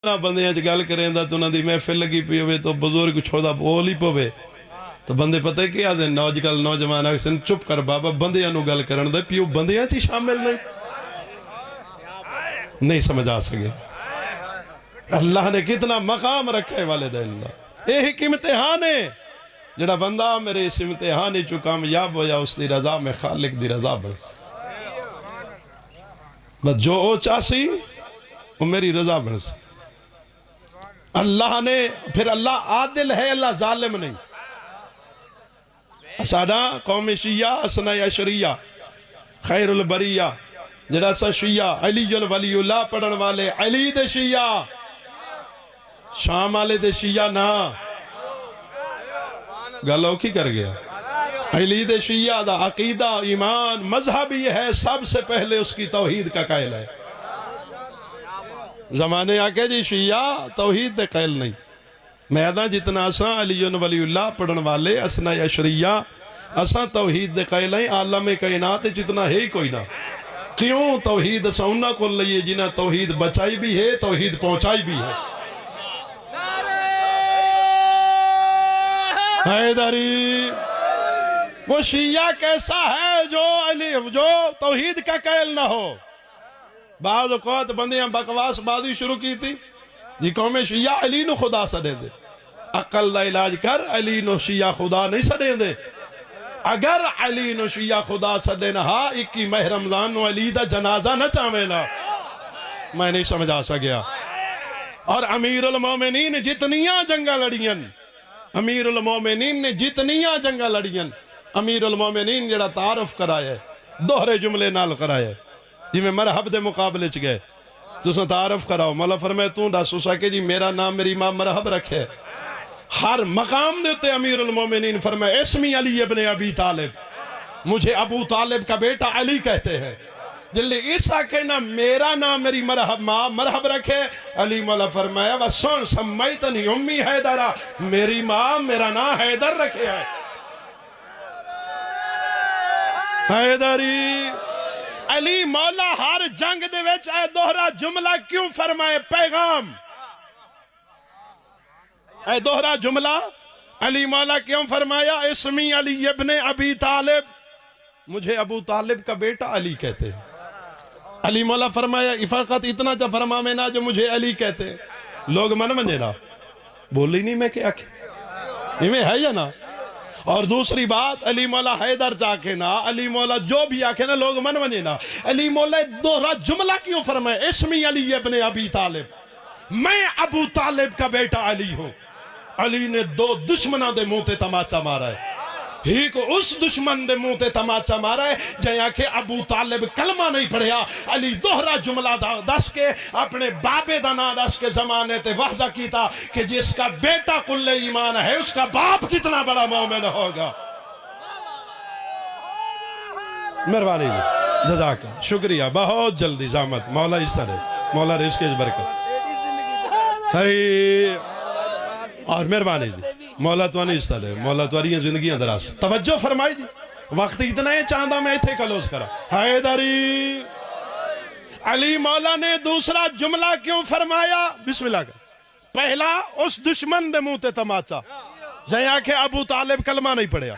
بندیاں چ گل کریں تو انہاں دی محفل لگی پی ہوئے تو بزرگ چھوڑا بول ہی پوے تو بندے پتہ ہے کیا دیں نوجوان اکثر چپ کر بابا بندیاں نو گل کرن دے پیو بندیاں چی شامل نہیں سمجھ آ سکے اللہ نے کتنا مقام رکھا ہے والدین اللہ یہ ایک امتحان ہے جڑا بندہ میرے اس امتحان چو کامیاب ہویا اس دی رضا میں خالق دی رضا بڑھ بس جو او چاسی وہ میری رضا بڑھ سی اللہ نے پھر اللہ عادل ہے اللہ ظالم نہیں اسانا قوم شیعہ اسنا عشریہ خیر البریہ جڑا سا شیعہ علی ولی اللہ پڑھن والے علی دے شیعہ شام والے دے شیعہ نا گلو کی کر گیا علی دے شیعہ دا عقیدہ ایمان مذہب یہ ہے سب سے پہلے اس کی توحید کا قائل ہے زمانے آکے جی شیعہ توحید دے قائل نہیں میدان جتنا اساں علی ولی اللہ پڑھن والے اسنا عشریہ اساں توحید دے قائل ہیں عالم کائنات جتنا ہے ہی کوئی نہ کیوں توحید اساں انہاں کو لئیے جنہاں توحید بچائی بھی ہے توحید پہنچائی بھی ہے حیدری وہ شیعہ کیسا ہے جو توحید کا قائل نہ ہو بعض اوقات بندیاں بکواس بازی شروع کی تھی جی قوم شیعہ علی نو خدا سڑے دے عقل دا علاج کر علی نو شیعہ خدا نہیں سڑے دے اگر علی نو شیعہ خدا سڑے نہ 21 ماہ رمضان نو علی دا جنازہ نہ چاہوے نا میں نہیں سمجھا سکیا اور امیر المومنین جتنیاں جنگاں لڑیاں امیر المومنین نے جتنیاں جنگاں لڑیاں امیر المومنین جڑا تعارف کرایا ہے دوہرے جملے نال کرایا ہے جی میں مرحب دے مقابلے چ گئے تو سن تعارف کراؤ مولا فرمائے تو دس اسا کہ جی میرا نام میری ماں مرحب رکھے ہر مقام دیتے امیر المومنین فرمائے اسمی علی ابن ابی طالب مجھے ابو طالب کا بیٹا علی کہتے ہیں جلے عیسیٰ کہنا میرا نام میری ماں مرحب رکھے علی مولا فرمایا وَسُن سمیتنی امی حیدرہ میری ماں میرا نام حیدر رکھے ہے حیدری علی مولا ہر جنگ دے ویچ اے دوہرا جملہ کیوں فرمائے پیغام اے دوہرا جملہ علی مولا کیوں فرمایا اسمی علی ابن ابی طالب مجھے ابو طالب کا بیٹا علی کہتے ہیں علی مولا فرمایا افاقت اتنا جا فرما میں نا جو مجھے علی کہتے ہیں لوگ من منے نا بولی نہیں میں کیا کہ میں ہے یا نا اور دوسری بات علی مولا حیدر جا کے نا علی مولا جو بھی آکھے نا لوگ من منے نا علی مولا دوہرا جملہ کیوں فرمائے اسمی علی ابن ابی طالب میں ابو طالب کا بیٹا علی ہوں علی نے دو دشمنہ دے منہ تے تماچا مارا ہے ہی کو اس دشمن دے منہ تے تماچا مارا ہے جہاں کہ ابو طالب کلمہ نہیں پڑھیا علی دوہرا جملہ دس کے اپنے بابے دانا دس کے زمانے تے واضح کیتا کہ جس کا بیٹا کل ایمان ہے اس کا باپ کتنا بڑا مومن ہوگا مہربانی جی جزاک شکریہ بہت جلدی زحمت مولا اس طرح مولا رزق اس برکت اور مہربانی جی مولا توانی اس طرح مولا توانی زندگیاں دراز توجہ فرمائی جی وقت اتنا ہے چاندہ میں تھے کلوز کرا حیدری علی مولا نے دوسرا جملہ کیوں فرمایا بسم اللہ کا پہلا اس دشمن دے منہ تے تماچا جہاں کہ ابو طالب کلمہ نہیں پڑھیا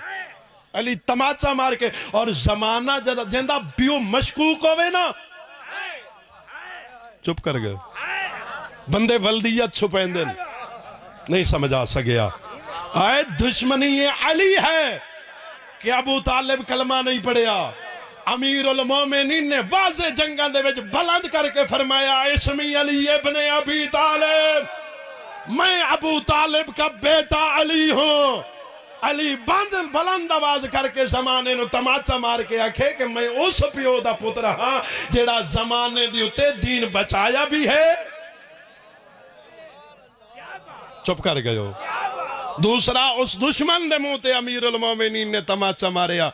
علی تماچا مار کے اور زمانہ جندہ بیو مشکوک ہوئے نا چپ کر گئے بندے ولدیت چھپین دن نہیں سمجھا سکیا آئے دشمنی یہ علی ہے کہ ابو طالب کلمہ نہیں پڑھیا امیر المومنین نے واضح جنگاں دے وچ بلند کر کے فرمایا اسمی علی ابن ابی طالب میں ابو طالب کا بیٹا علی ہوں علی بلند آواز کر کے زمانے نو تماچا مار کے آکھے کہ میں اس پیو دا پتر ہاں جیڑا زمانے دیوتے دین بچایا بھی ہے چپ کر گئے ہو دوسرا اس دشمن دے منہ تے امیر المومنین نے تماچا ماریا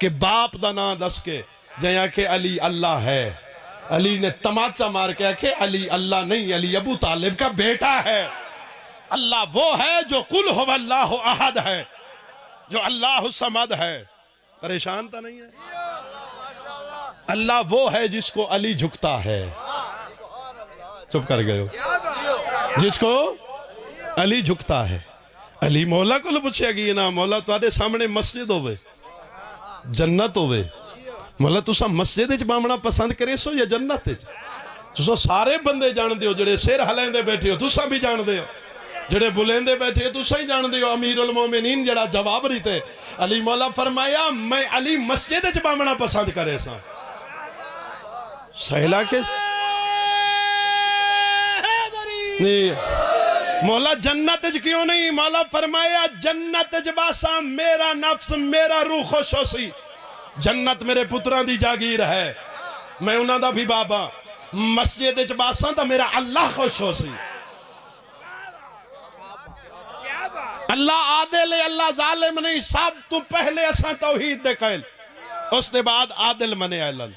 کہ باپ دا نا دس کے جہاں کہ علی اللہ ہے علی نے تماچا مار کے کہ علی اللہ نہیں علی ابو طالب کا بیٹا ہے اللہ وہ ہے جو قل هو اللہ احد ہے جو اللہ صمد ہے پریشان تا نہیں ہے اللہ وہ ہے جس کو علی جھکتا ہے چپ کر گئے ہو جس کو علی جھکتا ہے. علی مولا کو پوچھے گی نا مولا تواڈے سامنے مسجد ہوئے جنت ہوئے مولا تسا مسجد وچ بامنا پسند کرے سو یا جنت وچ؟ تسا سارے بندے جان دیو جڑے سر ہلیندے بیٹھے ہو تسا بھی جان دیو جڑے بلیندے بیٹھے ہو تسا ہی جان دیو. امیر المومنین جڑا جواب دیتے علی مولا فرمایا میں علی مسجد وچ بامنا پسند کرے سا. سہلا کے نہیں مولا جنت کیوں نہیں؟ مولا فرمایا جنت باسا میرا نفس میرا روح خوش ہو سی. جنت میرے پتران دی جاگیر ہے میں انہاں دا بھی بابا. مسجد باسا تا میرا اللہ خوش ہو سی. اللہ عادل ہے اللہ ظالم نہیں. سب تو پہلے اساں توحید دے قائل اس دے بعد عادل منے اعلان.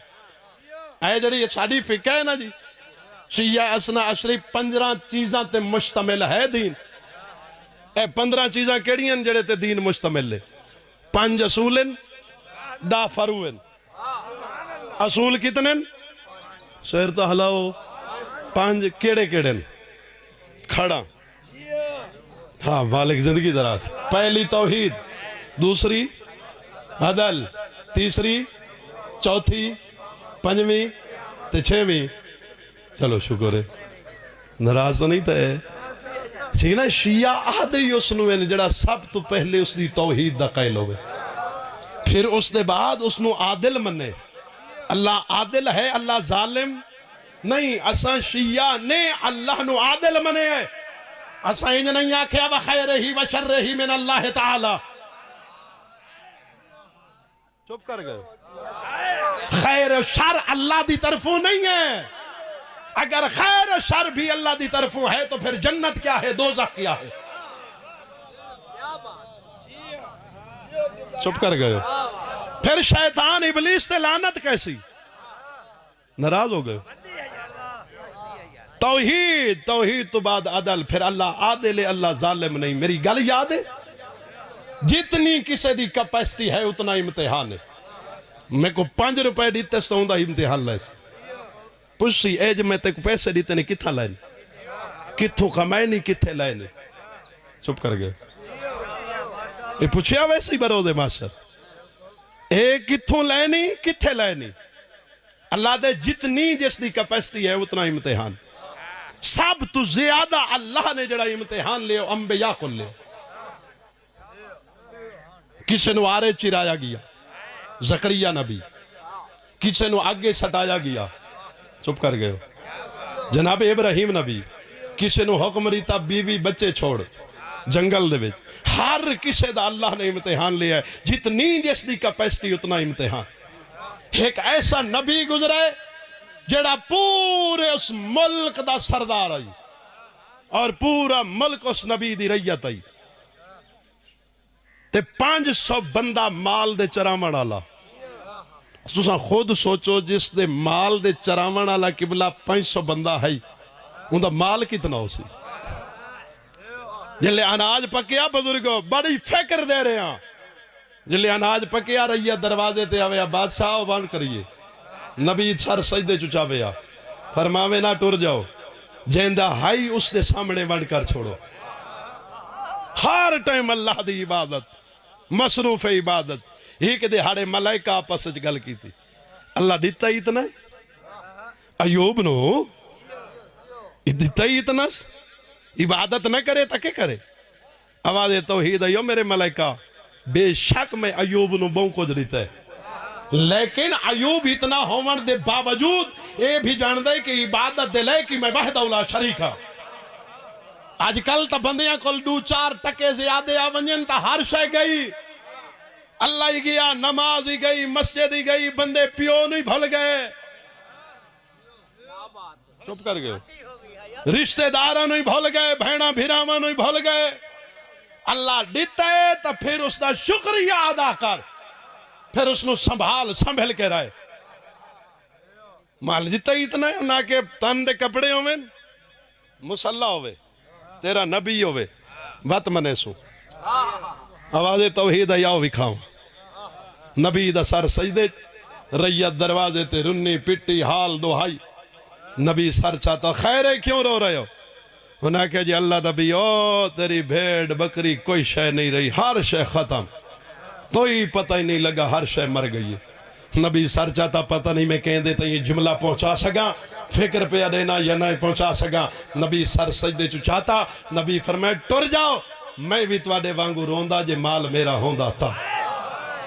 اے جڑی یہ ساری فقہ ہے نا جی شیعہ اسنا عشری 15 چیزاں تے مشتمل ہے دین. اے 15 چیزاں کیڑی ہیں جڑے تے دین مشتمل ہے؟ 5 اصولن دا فروین. اصول کتنے شہر تو ہلاؤ 5 کیڑے کیڑے کھڑا. ہاں مالک زندگی دراز. پہلی توحید دوسری عدل تیسری چوتھی پنجویں تے 6ویں. چلو شکر ہے ناراض تو نہیں تے ٹھیک نا. شیعہ آدھے ہی اس نو جڑا سب تو پہلے اس دی توحید دا قائل ہوئے پھر اس دے بعد اس نو عادل منے. اللہ عادل ہے اللہ ظالم نہیں. اساں شیعہ نے اللہ نو عادل منے ہے. اساں انج نہیں آکھیا بخیرہی وشرہی من اللہ تعالی. چپ کر گئے. خیر و شر اللہ دی طرفوں نہیں ہے. اگر خیر و شر بھی اللہ دی طرفوں ہے تو پھر جنت کیا ہے دوزخ کیا ہے؟ چپ کر گئے. پھر شیطان ابلیس تے لعنت کیسی؟ ناراض ہو گئے. توحید توحید تو بعد عدل پھر اللہ عادل ہے اللہ ظالم نہیں. میری گل یاد ہے جتنی کسی دی کیپیسٹی ہے اتنا امتحان ہے. میں کو 5 روپے دیتے سو دا امتحان لے سی پوچھی اے جو میں تے کو پیسے دیتے نے کتھا لائن کتھو کمائے نہیں کتھے لائن. چپ کر گئے. یہ پوچھیا ویسی برو دے ماشر اے کتھوں لائنی کتھے لائنی. اللہ دے جتنی جس دی کیپیسٹی ہے اتنا امتحان. سب تو زیادہ اللہ نے جڑا امتحان لے انبیاء کو لے. کسی نو آرے چرایا گیا زکریا نبی. کسی نو آگے سٹایا گیا. چپ کر گئے. جناب ابراہیم نبی. کسی نو حکم ریتا بیوی بچے چھوڑ جنگل دے وچ. ہر کسی دا اللہ نے امتحان لیا ہے. جتنی جس دی کیپیسٹی اتنا امتحان. ایک ایسا نبی گزرے جڑا پورے اس ملک دا سردار آئی اور پورا ملک اس نبی دی ریت آئی تے 500 بندہ مال دے چراون والا. تساں خود سوچو جس دے مال دے چراون والا قبلہ 500 بندہ ہے ان دا مال کتنا ہو سی. جلے اناج پکیا بزرگو بڑی فکر دے رہے ہیں. جلے اناج پکیا رہی ہے دروازے تے آوے بادشاہ بند کریے. نبی سر سجدے چچاوے فرماوے نہ ٹر جاؤ جیندہ ہائی اس دے سامنے بند کر چھوڑو. ہر ٹائم اللہ دی عبادت مصروف عبادت. ہی کہ دے ہاڑے ملائکہ آپس وچ گل کی تھی. اللہ دیتا ہی اتنا ایوب نو دیتا ہی اتنا عبادت نہ کرے تکے کرے. آواز توحید ایو میرے ملائکہ بے شک میں ایوب نو بہن کو جڑیتا ہے لیکن ایوب اتنا ہومن دے باوجود اے بھی جان دے کہ عبادت دے لے کہ میں وحدہ لا شریک ہاں. آج کل تا بندیاں کل 2-4 ٹکے زیادہ آونجن تا ہر شے گئی. اللہ ہی گیا نماز ہی گئی مسجد ہی گئی بندے پیو نہیں بھول گئے. چپ کر گئے. رشتہ دارہ نہیں بھول گئے بھیڑا بھیراما نہیں بھول گئے. اللہ دیتا ہے تا پھر اس دا شکریہ ادا کر پھر اس نو سنبھل کے رہے. مال جتا ہی اتنا ہے نہ کہ تن دے کپڑے ہوئے مسلح ہوئے تیرا نبی ہوئے بات منے سو. آواز توحید یاو وکھاؤں. نبی دا سر سجدے ریت دروازے تے رنی پٹی حال دہائی. نبی سر چاہتا خیر ہے کیوں رو رہے ہو؟ انہوں نے کہا جی اللہ نبی او تیری بھیڑ بکری کوئی شے نہیں رہی، ہر شے ختم، کوئی پتہ ہی نہیں لگا، ہر شے مر گئی ہے۔ نبی سر چاہتا پتہ نہیں میں کہیں دیتا یہ جملہ پہنچا سکا، فکر پہ دینا یا نہیں پہنچا سکا۔ نبی سر سجدے چو چاہتا، نبی فرمائے ٹر جاؤ، میں بھی تواڈے وانگو روندا جے مال میرا ہوندا تھا۔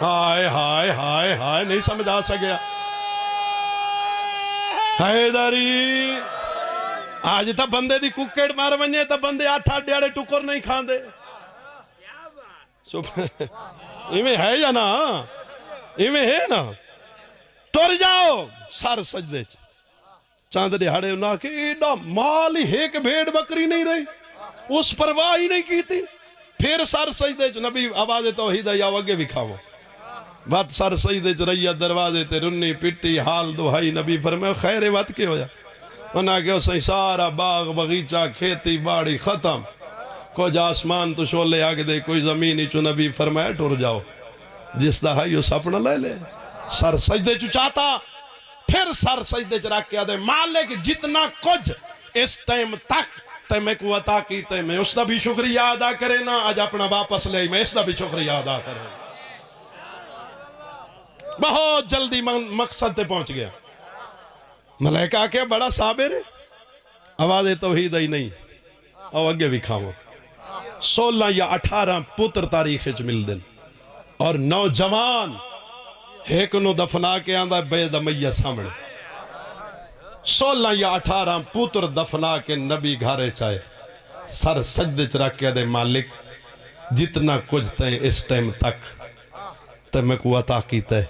ہائے ہائے ہائے ہائے، نہیں سمجھ آ سکیا۔ حیدری آج تا بندے دی ککڑ مار ونجے تا بندے 8 ڈیڑے ٹکر نہیں کھان دے۔ ایمیں ہے یا نا، ایمیں ہے نا۔ ٹر جاؤ سر سجدے چاند دہاڑے انہاں کہ ایڈا مال ہی ایک بھیڑ بکری نہیں رہی، اس پرواہ ہی نہیں کی تھی۔ پھر سر سجدے نبی آواز توحید یا وگے بھی کھاؤ بات سر سجدے رہی دروازے تے رنی پٹی حال دہائی۔ نبی فرمائے خیر وقت کے ہویا؟ انہاں کہ اسے سارا باغ بغیچہ کھیتی باڑی ختم، کچھ آسمان تو شولے آگ دے کوئی زمینی چو۔ نبی فرمائے ٹر جاؤ، جس دا ہے یہ سپنا لے لے۔ سر سجدے چو چاہتا، پھر سر سجدے چ رکھ کے آدھے مالک جتنا کچھ اس ٹائم تک تے میں کو عطا کیتے، میں اس دا بھی شکریہ ادا کرے نا، آج اپنا واپس لے میں اس دا بھی شکریہ ادا کرے۔ بہت جلدی مقصد تے پہنچ گیا۔ ملائکہ کہ بڑا صابر ہے، آواز توحید ہی نہیں، اور اگے بھی کھاؤ۔ 16 یا 18 پتر تاریخ چ مل دن، اور نوجوان ایک نو دفنا کے آندہ بے دمیہ سامنے۔ 16 یا 18 پتر دفنا کے نبی گھارے چاہے، سر سجدے چ رکھ کے دے مالک جتنا کچھ تے اس ٹائم تک تے میں کو عطا کیتا ہے،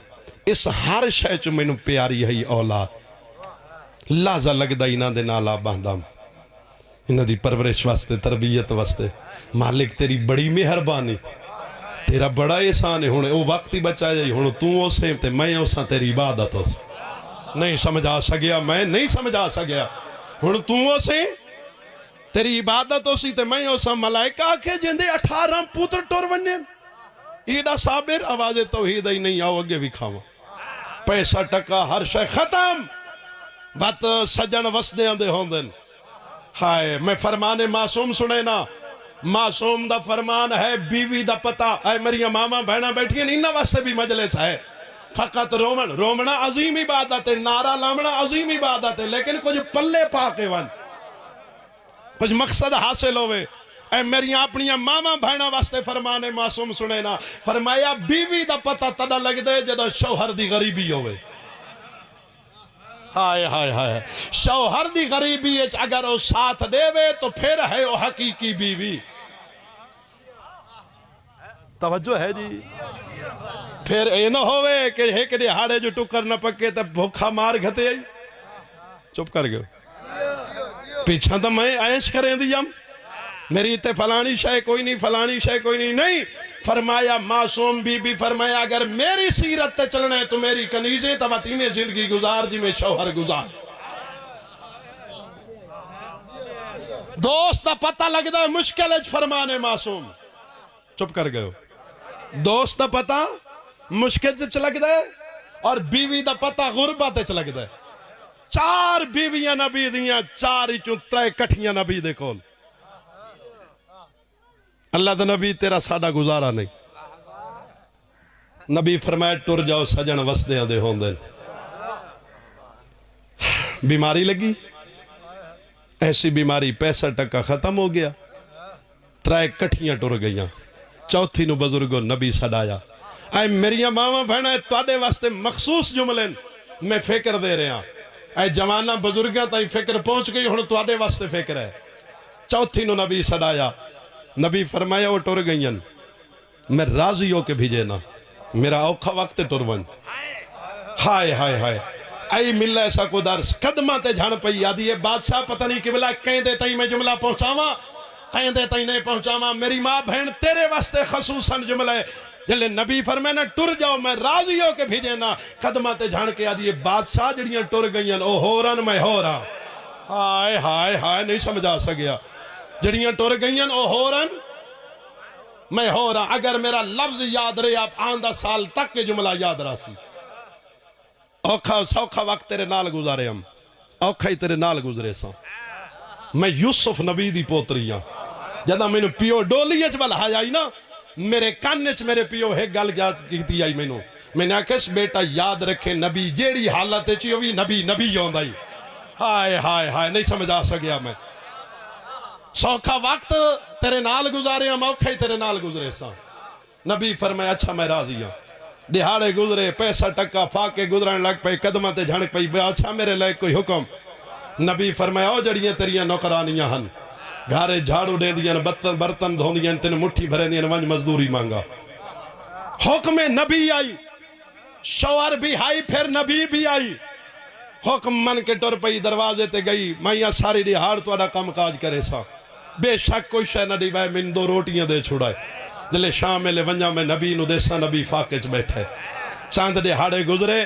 اس ہر شے چ مینوں پیاری ہے اولاد، لازا لگدا انہاں دے نال باندھام، انہاں دی پرورش واسطے تربیت واسطے۔ مالک تیری بڑی مہربانی، تیرا بڑا احسان ہے۔ ہن او وقت ہی بچا جائی، ہن تو اسے تے میں اساں تیری عبادت ہو۔ نہیں سمجھ آ سکیا، میں نہیں سمجھ آ سکیا۔ ہن تو اسے تیری عبادت ہو سی تے میں اساں۔ ملائکہ کے جندے 18 پتر ٹر ونجن، ایڈا صابر، آواز توحید ہی نہیں، آؤ اگے بھی کھاواں۔ پیسہ ٹکا ہر شے ختم، بات سجن وسدیاں دے ہوندن۔ ہائے میں فرمان معصوم سنے نا، معصوم دا فرمان ہے بیوی دا پتہ۔ اے میری ماما بہنا بیٹھی ہیں، انہاں واسطے بھی مجلس ہے۔ فقط رومنا عظیم عبادت ہے، نعرہ لامنا عظیم عبادت ہے، لیکن کچھ پلے پاکے ون، کچھ مقصد حاصل ہوئے۔ اے میری اپنی ماما بہنا واسطے فرمان معصوم سنے نا، فرمایا بیوی دا پتہ تدا لگ دے جدہ شوہر دی غریبی ہوئے۔ ہائے ہائے ہائے، شوہر دی غریبی اگر وہ ساتھ دے وے تو پھر ہے وہ حقیقی بیوی۔ توجہ ہے جی؟ پھر اے نہ ہوئے کہ ایک دہاڑے جو ٹکر نہ پکے تب بھوکھا مار گھتے آئی۔ چپ کر گئے پیچھا تو میں عیش کریں دیم، میری تے فلانی شے کوئی نہیں، فلانی شے کوئی نہیں۔ نہیں، فرمایا معصوم بی بی فرمایا اگر میری سیرت تے چلنا ہے تو میری کنیزیں تباتی میں زندگی گزار جی میں شوہر گزار۔ دوست دا پتہ لگ دا مشکل ہے فرمانے معصوم، چپ کر گئے۔ دوست دا پتہ مشکل سے لگ دا ہے، اور بیوی دا پتہ غربت سے لگ دا ہے۔ 4 بیویاں نبی دیاں، 4 ہی 3 کٹھیاں نبی دے کول۔ اللہ دا نبی تیرا سادہ گزارا نہیں۔ نبی فرمائے ٹر جاؤ سجن وسدیاں دے ہوندے۔ بیماری لگی، ایسی بیماری، پیسہ ٹکا ختم ہو گیا، 3 کٹھیاں ٹر گئیاں، 4تھی نو بزرگوں نبی صدایا۔ اے میریاں ماما بہنا ہے تواڈے واسطے مخصوص جملے میں فکر دے رہے ہیں۔ اے جوانہ بزرگاں تائی فکر پہنچ گئی، ہن تواڈے واسطے فکر ہے۔ 4تھی نو نبی صدایا، نبی فرمایا وہ ٹر گئیں، میں راضی ہو کے بھیجے نا، میرا اوکھا وقت ٹر ون۔ ہائے ہائے ہائے، اے مل ایسا کو درس قدمہ تے جھان پئی آدھی ہے بادشاہ پتہ نہیں کہ بلا کہیں دے تائی میں جملہ پہنچاواں، کہیں دے تائی نہیں پہنچاواں۔ میری ماں بہن تیرے واسطے خصوصاً جملہ ہے، جلے نبی فرمائے نا ٹر جاؤ میں راضی ہو کے بھیجے نا، قدمہ تے جھان کے آدھی ہے بادشاہ جڑیاں ٹر گئیں او ہو رن میں ہو رہا۔ ہائے ہائے ہائے، نہیں سمجھا سکیا، جڑیاں ٹر گئیں او ہو رن میں ہو رہا۔ اگر میرا لفظ یاد رہے آپ آندہ سال تک کے جملہ یاد رہا سی۔ اوکھا سوکھا وقت تیرے نال گزارے ہم، اوکھا ہی تیرے نال گزرے سا۔ میں یوسف نبی دی پوتری ہاں جدہ میں نے پیو ڈولی اچ بل آئی نا میرے کانچ میرے پیو ہے گل کیتی آئی میں نے آکھس بیٹا یاد رکھے نبی جیڑی حالت چیوی نبی نبی ہوندائی ہائے ہائے ہائے نہیں سمجھا سکیا میں سوکھا وقت تیرے نال گزارے ہیں موکھا ہی تیرے نال گزرے سا نبی فرمایا اچھا میں راضی ہوں دہاڑے گزرے پیسہ ٹکا فاقے گزرن لگ پے قدمہ تے جھنک پئی اچھا میرے لئے کوئی حکم نبی فرمایا او جڑیاں تیریاں نوکرانیاں ہن گھارے جھاڑو دے دیاں برتن دھون دیاں تین مٹھی بھرے دیاں ونج مزدوری مانگا حکم نبی آئی شوہر بھی آئی پھر نبی بھی آئی حکم من کے ٹر پئی دروازے تے گئی مائیاں ساری دہاڑ توڑا کم کاج کرے سا بے شک کوئی شے نہ دی بھائی من 2 روٹیاں دے چھڑائے جلے شام میں لے ونجا میں نبی نو دیسا نبی فاقے چ بیٹھے چاند دہاڑے گزرے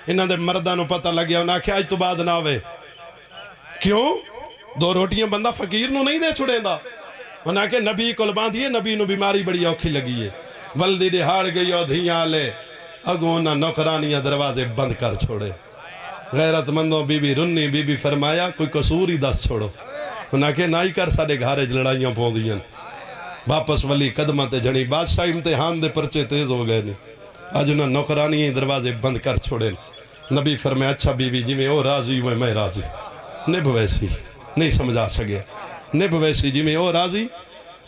انہاں دے مرداں نو پتہ لگیا انہاں کہ آج تو بعد نہ ہوئے کیوں 2 روٹیاں بندہ فقیر نو نہیں دے چھڑے دا انہاں کہ نبی کل باندھیے نبی نو بیماری بڑی اوکھی لگی ہے ولدی دہاڑ گئی اور دھیاں لے اگوں نہ نوکرانیاں دروازے بند کر چھوڑے غیرت مندوں بی بی رنی بی بی فرمایا کوئی قصور ہی دس چھوڑو انہاں کہ نہ ہی کر ساڑے گھارے لڑائیاں پوں دیاں واپس ولی قدمہ تے جھڑی بادشاہ امتحان دے پرچے تیز ہو گئے نہیں آج انہاں نوکرانی دروازے بند کر چھوڑے نبی فرمایا اچھا بی بی جی میں او راضی ہوئے میں راضی نب ویسی نہیں سمجھا سکے نب ویسی جی میں او راضی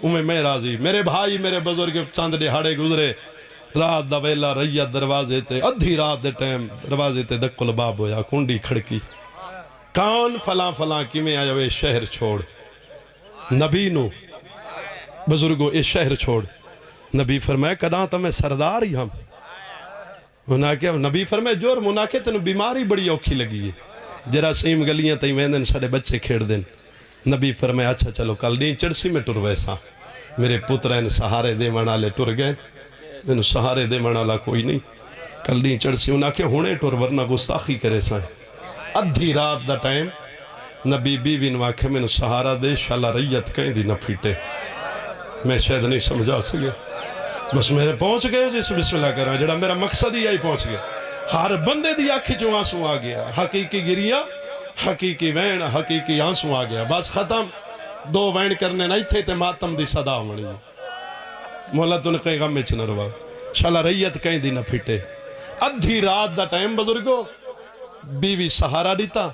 میں راضی میرے بھائی میرے بزرگ چاند دہاڑے گزرے رات دا ویلا ریت دروازے تے ادھی رات دے ٹائم دروازے تے دکل باب ہویا کنڈی کھڑکی کون فلاں فلاں کی میں آیا وے شہر چھوڑ نبی نو بزرگوں اے شہر چھوڑ نبی فرمایا کداں تمہیں سردار ہی ہم انہاں کہ نبی فرمایا جور منہ کہ تنو بیماری بڑی اوکھی لگی ہے جراثیم گلیاں تئی ویندن ساڑے بچے کھیڑ دن نبی فرمایا اچھا چلو کل نہیں چڑسی میں ٹر ویسا میرے پترین سہارے دے منالے ٹر گئے انہوں سہارے دے منالا کوئی نہیں کل نہیں چڑسی انہاں کہ ہونے ٹر ورنہ گستاخی کرے سائیں ادھی رات دا ٹائم نبی بیوی نو آکھے میں سہارا دے شالا ریت کہیں دی نہ پھیٹے میں شاید نہیں سمجھا سکے بس میرے پہنچ گئے جس بسم اللہ کر رہا جڑا میرا مقصد ہی آئی پہنچ گیا ہر بندے دی آنکھی جو آنسو آ گیا حقیقی گریا حقیقی وین حقیقی آنسو آ گیا بس ختم 2 وین کرنے نہیں تھے تے ماتم دی صدا ہونے مولا تو نے کئی غم میں چنہ روا شالا ریت کہیں دی نہ پھیٹے ادھی رات دا ٹائم بزرگو بیوی سہارا دیتا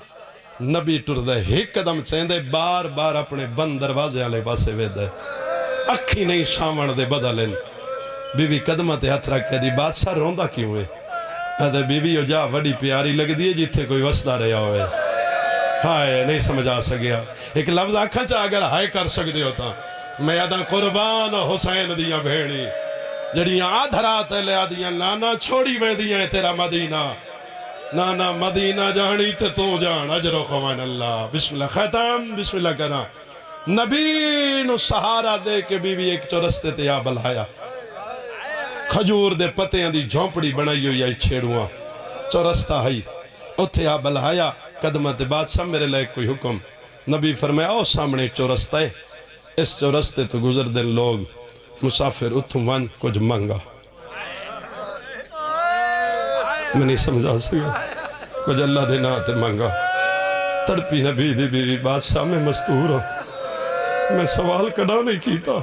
نبی ٹر دے ایک قدم چیندے بار بار اپنے بند دروازے آلے پاسے وے دے اکھی نہیں شامن دے بدلن بی بی قدمہ تے ہتھ رکھ کے دی بادشاہ روندہ کیوں ہے ادھے بی بی جا وڈی پیاری لگ دیئے جیتے کوئی وسدہ رہا ہوئے ہائے نہیں سمجھا سکیا ایک لفظ آکھاں چاہ اگر ہائے کر سکتے ہوتا میں ادھا قربان حسین دیاں بھیڑی جڑیاں آدھرات لے آدیاں نانا چھوڑی میں دیاں تیرا مدینہ نانا مدینہ جانی تے تو جان اجر و خوان اللہ بسم اللہ ختم بسم اللہ کرنا نبی نو سہارا دے کے بیوی ایک چورستے تے یا بلھایا کھجور دے پتے دی جھونپڑی بنائی ہوئی آئی چھیڑواں چورستہ ہی اتھے یا بلھایا قدمت بادشاہ میرے لئے کوئی حکم نبی فرمایا او سامنے ایک چورستہ ہے اس چورستے تو گزر دن لوگ مسافر اتھوں ون کچھ منگا میں نہیں سمجھا سکا کچھ اللہ دے ناتے منگا تڑپی نبی دی بیوی بادشاہ میں مستور ہوں میں سوال کڑا نہیں کیتا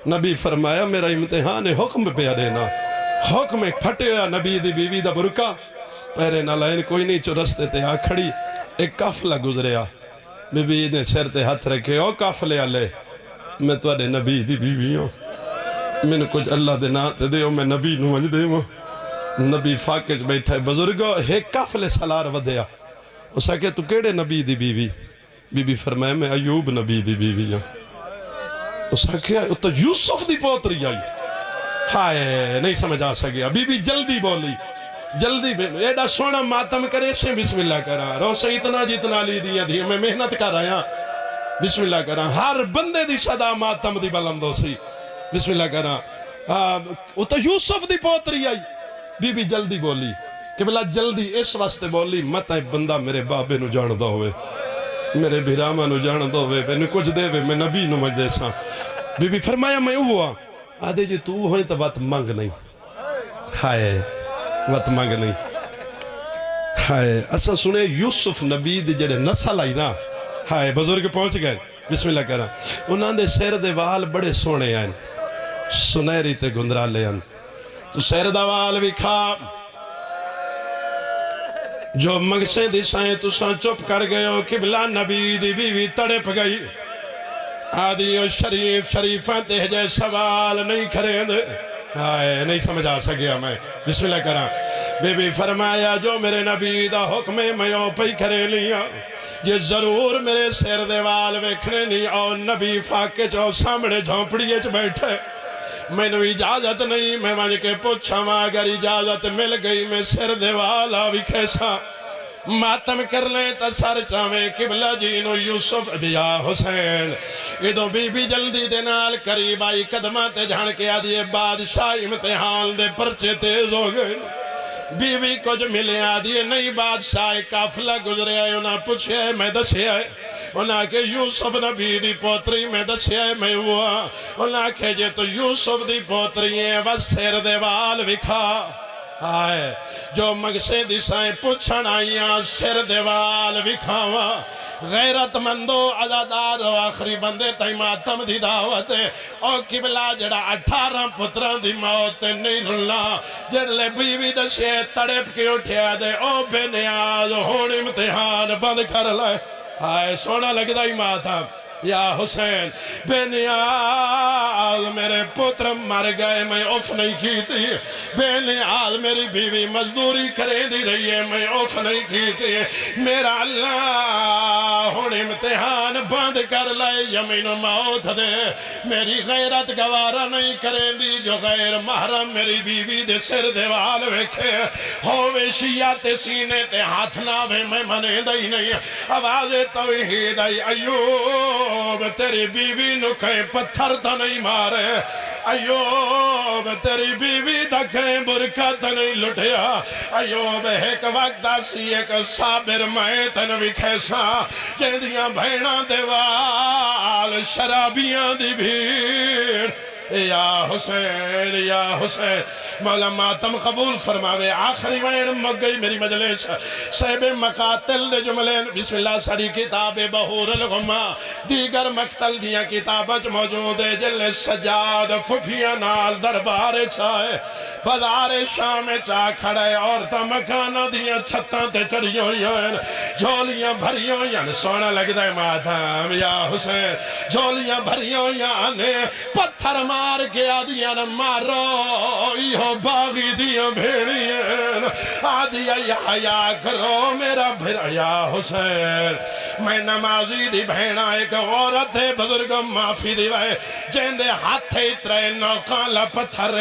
نبی فرمایا میرا امتحان حکم پہ دینا حکم ایک پھٹے ہویا نبی دی بیوی دا برکا پیرے نہ لائن کوئی نہیں چورستے تے آ کھڑی ایک قافلہ گزریا بی بی نے سر تے ہاتھ رکھے او قافلے آلے میں تو اڈے نبی دی بیوی ہوں میں نے کچھ اللہ دے ناتے دے میں نبی نو منج دے ہوں نبی فاقے بیٹھا ہے بزرگو ایک قافلے سالار ودیا اس کہ تو کیڑے نبی دی بیوی بی بی فرمائے میں ایوب نبی دی بیوی ہوں اس کہ تو یوسف دی پوتری آئی ہائے نہیں سمجھا سکیا بی بی جلدی بولی جلدی ایڈا سونا ماتم کرے سے بسم اللہ کرا روسے اتنا جتنا لی دیا دیا میں محنت کر رہا بسم اللہ کرا ہر بندے دی صدا ماتم دی بلندو سی بسم اللہ کرا وہ تو یوسف دی پوتری آئی بی بی جلدی بولی کہ بلا جلدی اس واسطے بولی مت ہے بندہ میرے بابے نو جان دو ہوئے میرے بھیراما نو جان دو ہوئے میں کچھ دے ہوئے میں نبی نو مجھ دیسا بی بی فرمایا میں ہوا آدھے جی تو ہوئے تو بات مانگ نہیں ہائے بات مانگ نہیں ہائے اسا سنے یوسف نبی دی جڑے نسل آئی نا ہائے بزرگ پہنچ گئے بسم اللہ کرا انہاں دے سر دے وال بڑے سونے ہیں سنہری تے گندرالے ہیں تو سر دا وال بھی کھا جو مگسیں دسائیں تو ساں چپ کر گئے ہو قبلہ نبی دی بیوی تڑپ گئی آدھی و شریف شریفہ تے جے سوال نہیں کریں دے آئے نہیں سمجھا سکیا میں بسم اللہ کرا بی بی فرمایا جو میرے نبی دا حکم میں او پئی کرے لیا یہ ضرور میرے سر دیوال ویکھنے نہیں اور نبی فاقے چو سامنے جھونپڑیے چ بیٹھے میں نے اجازت نہیں میں مجھ کے پوچھا ماں اگر اجازت مل گئی میں سر دیوال آوی کیسا ماتم کر لیں تا سر چاہیں قبلہ جینو یوسف دیا حسین ادو بی بی جلدی دے نال قریب آئی قدمہ تے جھان کے آدھئے بادشاہ امتحان دے پرچے تیز ہو گئے بی بی کچھ ملے آدھئے نہیں بادشاہ کافلہ گزرے آئے انہاں پوچھے میں دسے آئے انہاں کہ یوسف نبی دی پوتری میں دسے آئے میں ہوا انہاں کہ جے تو یوسف دی پوتری ہیں بس سیر دیوال وکھا آئے جو مگسے دسائیں پوچھن آئیاں سر دیوال وکھاواں غیرت مندو عزادار و آخری بندے تائی ماتم دی دعوت او قبلہ جڑا 18 پتران دی موت نہیں رلا جڑلے بیوی دشے تڑپ کے اٹھیا دے او بے نیاز ہون امتحان بند کر لائے آئے سونا لگ دائی ماتم یا حسین بے نیاز میرے پتر مر گئے میں اف نہیں کی تھی بے نیاز میری بیوی مزدوری کرے دی رہی ہے میں اف نہیں کی تھی میرا اللہ ہون امتحان بند کر لائے یمین موت دے میری غیرت گوارا نہیں کریں دی جو غیر محرم میری بیوی دے سر دیوال ویکھے ہووے شیعہ سینے تے ہاتھ ناوے میں منے دائی نہیں آواز توحید آئی ایوب تیری بیوی نو کہیں پتھر تا نہیں مارے ایوب تیری بیوی دا کہیں برکہ تا نہیں لٹیا ایوب ایک وقت آسی ایک صابر میں تنوی کھیسا جہدیاں بھیڑاں دیوال شرابیاں دی بھیڑ یا حسین مولا ماتم قبول فرماوے آخری وین مگ گئی میری مجلس صحب مقاتل دے جملین بسم اللہ ساری کتاب بہور الغمہ دیگر مقتل دیا کتابت موجود ہے جل سجاد ففیاں نال دربار چھائے بازار شام چاہ کھڑے عورتہ مکانہ دیا چھتاں تے چڑھیوں یون جھولیاں بھریوں یان سونا لگ دائے ماتم یا حسین جھولیاں بھریوں یان پتھر مار کے آدیاں مارو یہ باغی دیا بھیڑیاں آدیا یا کرو میرا بھیڑا یا حسین میں نمازی دی بھیڑا ایک عورت ہے بزرگ معافی دیوائے جیندے ہاتھ اترے نوکالا پتھر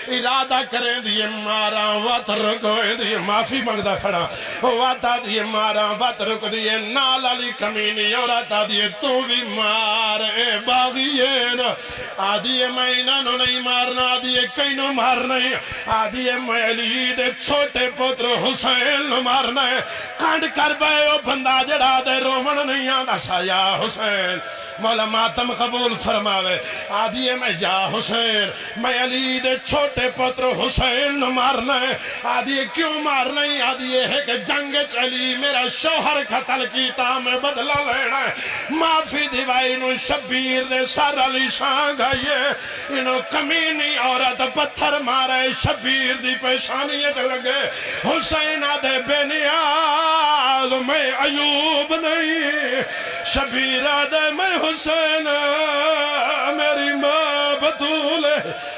ارادہ کریں دیئے مارا وات رکوئے دیئے معافی مگدہ کھڑا واتا دیئے مارا وات رک دیئے نال علی کمینی اور آتا دیئے تو بھی مار اے باغیین آدھیے میں انہوں نہیں مارنا آدھیے کئی نو مارنا ہے آدھیے میں علی دے چھوٹے پتر حسین نو مارنا ہے کانڈ کر بائے او بندہ جڑا دے رومن نہیں آدھا سا یا حسین مولا ماتم قبول فرماوے آدھیے میں یا حسین میں علی دے چھوٹے پتر حسین نو مارنا ہے آدھیے کیوں مارنا ہے آدھیے ہے کہ جنگ چلی میرا شوہر قتل کیتا میں بدلہ لینا ہے معافی دیوائی نو شبیر دے سر علی شانگ آئیے انہوں کمینی عورت پتھر مارے شبیر دی پیشانیت لگے حسین آدھے بے نیاز میں ایوب نہیں شبیر آدھے میں حسین میری ماں بطول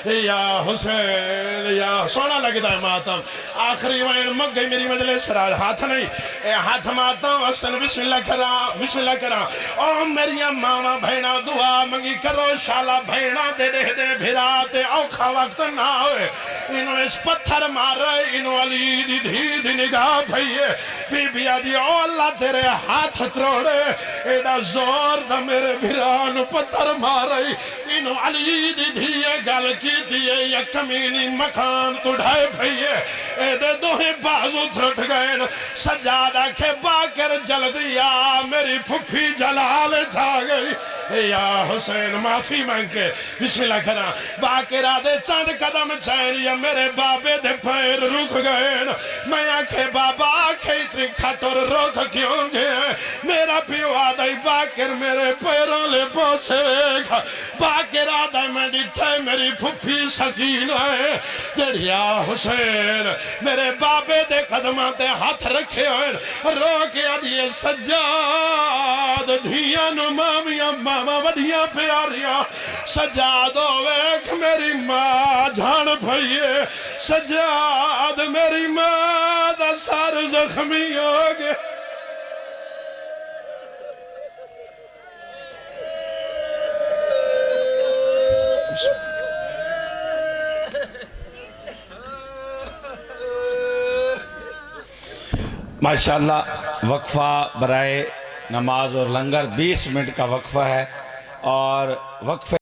یا حسین یا سونا لگتا ہے ماتم آخری وین مگ گئی میری مجلس ہاتھ نہیں اے ہاتھ ماتم وستن بسم اللہ کرا او میری ماما بھینا دعا منگی کرو شالا بھینا دے بھراتے اوکھا وقت نہ ہوئے انہوں اس پتھر مار رہے انہوں علی دی دھی نگاہ بھئیے بی بی آدھی او اللہ تیرے ہاتھ تروڑے ایڈا زور دا میرے بھران پتھر مار رہی انہوں علی دی دھی گل کی دیئے یا کمینی مکان تڑھائے بھئیے ایڈے دوہے بازو تھرٹ گئے سجادہ کے باکر جل دیا میری پھپھی جلال جا گئی یا حسین معافی مانگ کے بسم اللہ کرا باقرہ دے چند قدم چین یا میرے بابے دے پیر رک گئے میں آنکھے بابا آنکھے اتنی کھٹور روک کیوں گئے میرا پیو آدھائی باقر میرے پیروں لے پوسے گا باقر آدھائی میں ڈٹھے میری پھپی سکین ہے جڑیا حسین میرے بابے دے قدمہ تے ہاتھ رکھے ہوئے روکے آدھیے سجاد دھیاں نمامیاں ماما وڈیاں پیاریاں سجادو ایک میری ماں جھان بھئیے سجاد میری ماں دا سار زخمی ہو گئے ماشاءاللہ وقفہ برائے نماز اور لنگر 20 منٹ کا وقفہ ہے اور وقفہ